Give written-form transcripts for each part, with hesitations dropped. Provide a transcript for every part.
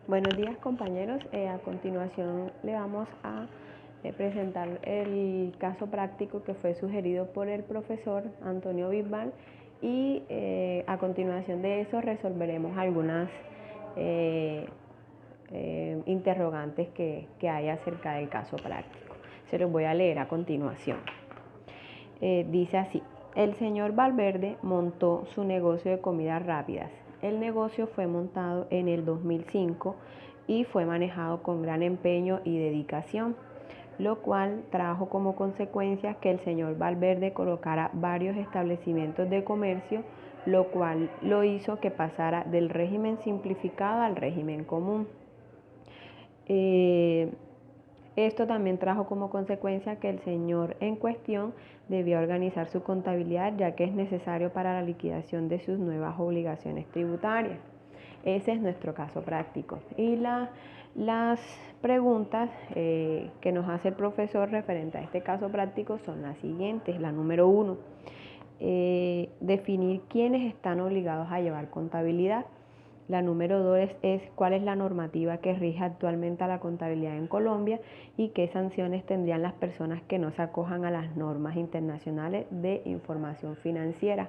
Buenos días, compañeros. A continuación le vamos a presentar el caso práctico que fue sugerido por el profesor Antonio Bisbal y a continuación de eso resolveremos algunas interrogantes que hay acerca del caso práctico. Se los voy a leer a continuación. Dice así: el señor Valverde montó su negocio de comidas rápidas. El negocio fue montado en el 2005 y fue manejado con gran empeño y dedicación, lo cual trajo como consecuencia que el señor Valverde colocara varios establecimientos de comercio, lo cual lo hizo que pasara del régimen simplificado al régimen común. Esto también trajo como consecuencia que el señor en cuestión debía organizar su contabilidad, ya que es necesario para la liquidación de sus nuevas obligaciones tributarias. Ese es nuestro caso práctico. Y las preguntas que nos hace el profesor referente a este caso práctico son las siguientes. La número 1, definir quiénes están obligados a llevar contabilidad. La número 2 es cuál es la normativa que rige actualmente a la contabilidad en Colombia y qué sanciones tendrían las personas que no se acojan a las normas internacionales de información financiera.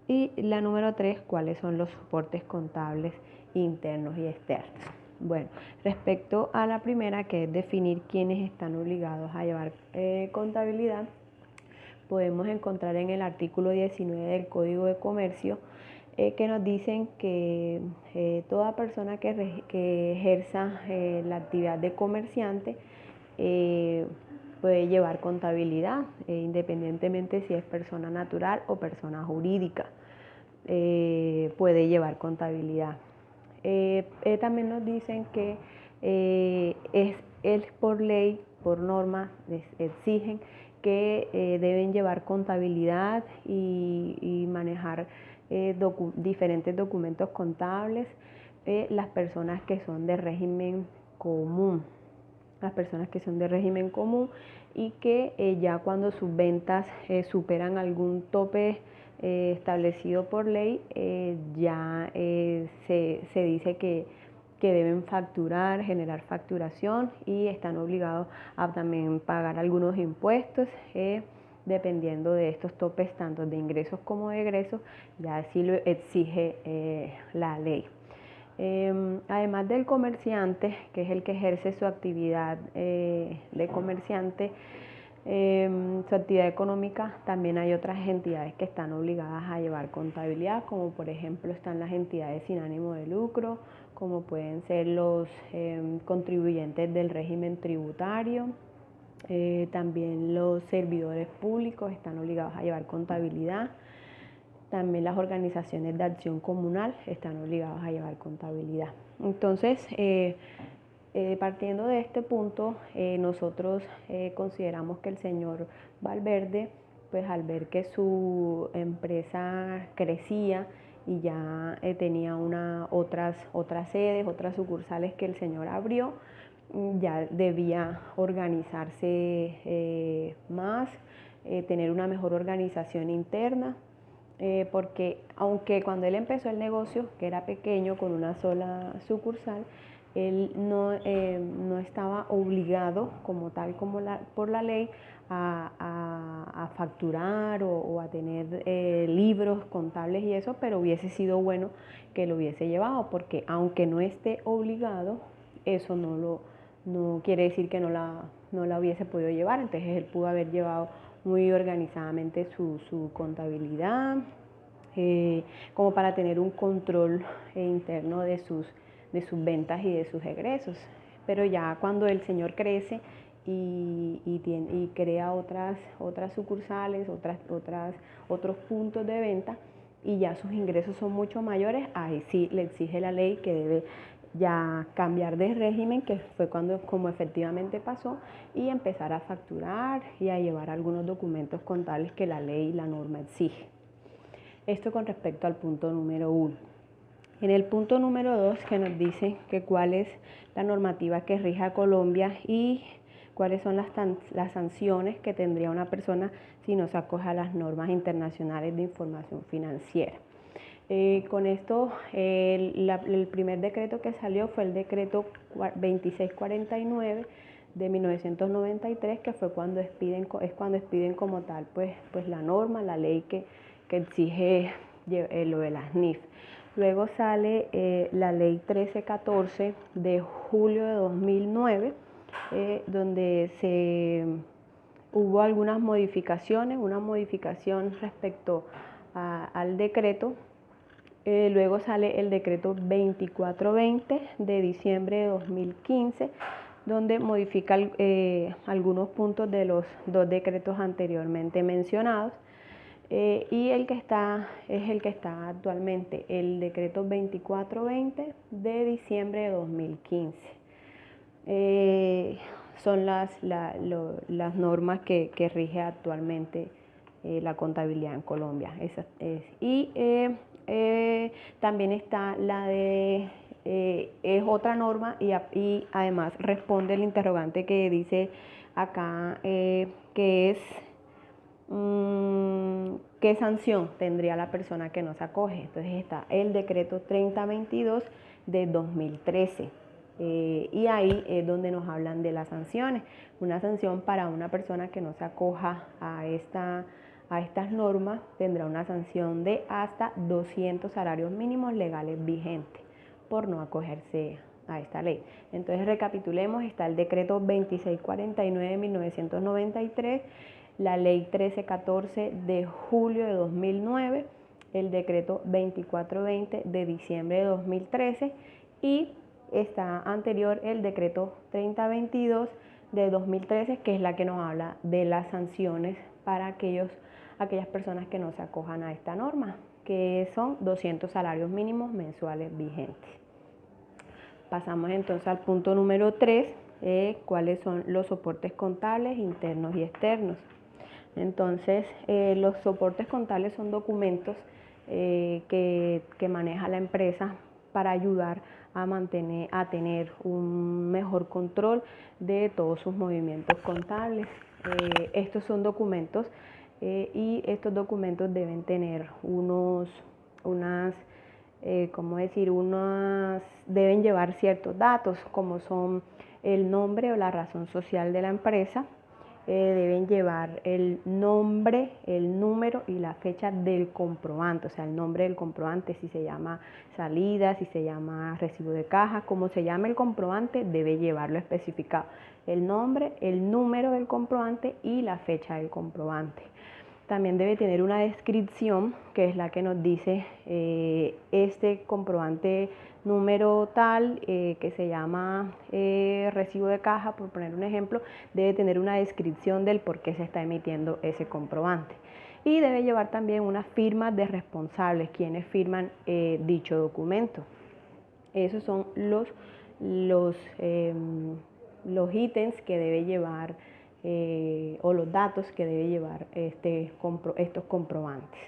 Y la número 3, cuáles son los soportes contables internos y externos. Bueno, respecto a la primera, que es definir quiénes están obligados a llevar contabilidad, podemos encontrar en el artículo 19 del Código de Comercio que nos dicen que toda persona que ejerza la actividad de comerciante puede llevar contabilidad, independientemente si es persona natural o persona jurídica, puede llevar contabilidad. También nos dicen que es por ley, por norma, exigen que deben llevar contabilidad y manejar diferentes documentos contables las personas que son de régimen común. Las personas que son de régimen común y que ya cuando sus ventas superan algún tope establecido por ley, ya se dice que deben facturar, generar facturación y están obligados a también pagar algunos impuestos dependiendo de estos topes tanto de ingresos como de egresos, ya así lo exige la ley. Además del comerciante, que es el que ejerce su actividad de comerciante, su actividad económica, también hay otras entidades que están obligadas a llevar contabilidad, como por ejemplo están las entidades sin ánimo de lucro, como pueden ser los contribuyentes del régimen tributario, también los servidores públicos están obligados a llevar contabilidad. También las organizaciones de acción comunal están obligadas a llevar contabilidad. Entonces, partiendo de este punto, nosotros consideramos que el señor Valverde, pues al ver que su empresa crecía y ya tenía otras sedes, otras sucursales que el señor abrió, ya debía organizarse más, tener una mejor organización interna. Porque aunque cuando él empezó el negocio, que era pequeño, con una sola sucursal, él no estaba obligado como tal por la ley a facturar o a tener libros contables y eso, pero hubiese sido bueno que lo hubiese llevado, porque aunque no esté obligado, eso no quiere decir que no la hubiese podido llevar. Entonces él pudo haber llevado muy organizadamente su contabilidad, como para tener un control interno de sus ventas y de sus egresos. Pero ya cuando el señor crece y crea otras sucursales, otros puntos de venta, y ya sus ingresos son mucho mayores, ahí sí le exige la ley que debe ya cambiar de régimen, que fue como efectivamente pasó, y empezar a facturar y a llevar algunos documentos contables que la ley y la norma exige. Esto con respecto al punto número 1. En el punto número 2, que nos dice que cuál es la normativa que rige a Colombia y cuáles son las sanciones que tendría una persona si no se acoge a las normas internacionales de información financiera. Con esto, el primer decreto que salió fue el decreto 2649 de 1993, que fue cuando expiden como tal pues la norma, la ley que exige lo de las NIF. Luego sale la ley 1314 de julio de 2009, donde hubo algunas modificaciones, una modificación respecto al decreto. Luego sale el decreto 2420 de diciembre de 2015, donde modifica algunos puntos de los dos decretos anteriormente mencionados. Y el que está es el que está actualmente, el decreto 2420 de diciembre de 2015. Son las normas que rige actualmente la contabilidad en Colombia. También está la de, es otra norma y además responde el interrogante que dice acá, que es ¿qué sanción tendría la persona que no se acoge? Entonces está el decreto 3022 de 2013. Y ahí es donde nos hablan de las sanciones. Una sanción para una persona que no se acoja a estas normas tendrá una sanción de hasta 200 salarios mínimos legales vigentes por no acogerse a esta ley. Entonces recapitulemos, está el decreto 2649 de 1993, la ley 1314 de julio de 2009, el decreto 2420 de diciembre de 2013 y está anterior el decreto 3022 de 2013, que es la que nos habla de las sanciones para aquellas personas que no se acojan a esta norma, que son 200 salarios mínimos mensuales vigentes. Pasamos entonces al punto número 3, cuáles son los soportes contables internos y externos. Entonces, los soportes contables son documentos que maneja la empresa para ayudar a tener un mejor control de todos sus movimientos contables. Estos son documentos y estos documentos deben tener deben llevar ciertos datos, como son el nombre o la razón social de la empresa. Deben llevar el nombre, el número y la fecha del comprobante, o sea, el nombre del comprobante, si se llama salida, si se llama recibo de caja, como se llame el comprobante, debe llevarlo especificado. El nombre, el número del comprobante y la fecha del comprobante. También debe tener una descripción, que es la que nos dice este comprobante número tal, que se llama recibo de caja, por poner un ejemplo, debe tener una descripción del por qué se está emitiendo ese comprobante. Y debe llevar también una firma de responsables, quienes firman dicho documento. Esos son los ítems que debe llevar o los datos que debe llevar estos comprobantes.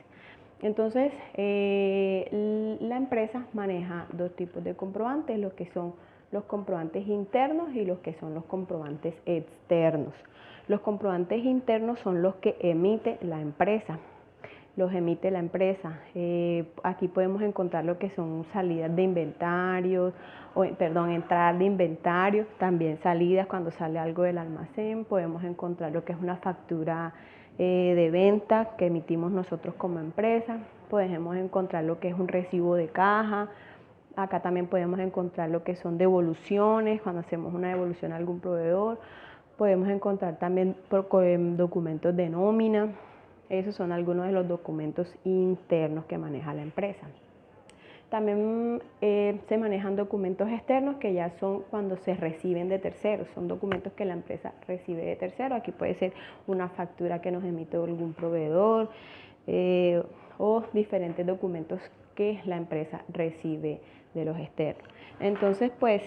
Entonces, la empresa maneja dos tipos de comprobantes, los que son los comprobantes internos y los que son los comprobantes externos. Los comprobantes internos son los que emite la empresa. Aquí podemos encontrar lo que son salidas de inventarios, entradas de inventario, también salidas cuando sale algo del almacén. Podemos encontrar lo que es una factura de venta que emitimos nosotros como empresa. Podemos encontrar lo que es un recibo de caja. Acá también podemos encontrar lo que son devoluciones, cuando hacemos una devolución a algún proveedor. Podemos encontrar también documentos de nómina. Esos son algunos de los documentos internos que maneja la empresa. También se manejan documentos externos, que ya son cuando se reciben de terceros. Son documentos que la empresa recibe de terceros. Aquí puede ser una factura que nos emite algún proveedor o diferentes documentos que la empresa recibe de los externos. Entonces, pues,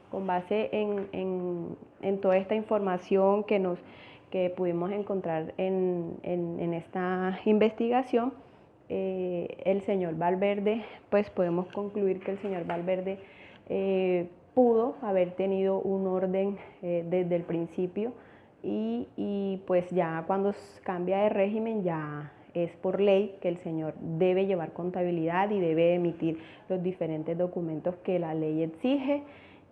con base en toda esta información que pudimos encontrar en esta investigación, el señor Valverde, pues podemos concluir que el señor Valverde pudo haber tenido un orden desde el principio y pues ya cuando cambia de régimen ya es por ley que el señor debe llevar contabilidad y debe emitir los diferentes documentos que la ley exige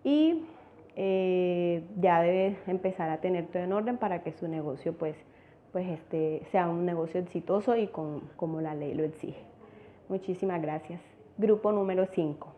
y ya debe empezar a tener todo en orden para que su negocio sea un negocio exitoso y como la ley lo exige. Muchísimas gracias. Grupo número 5.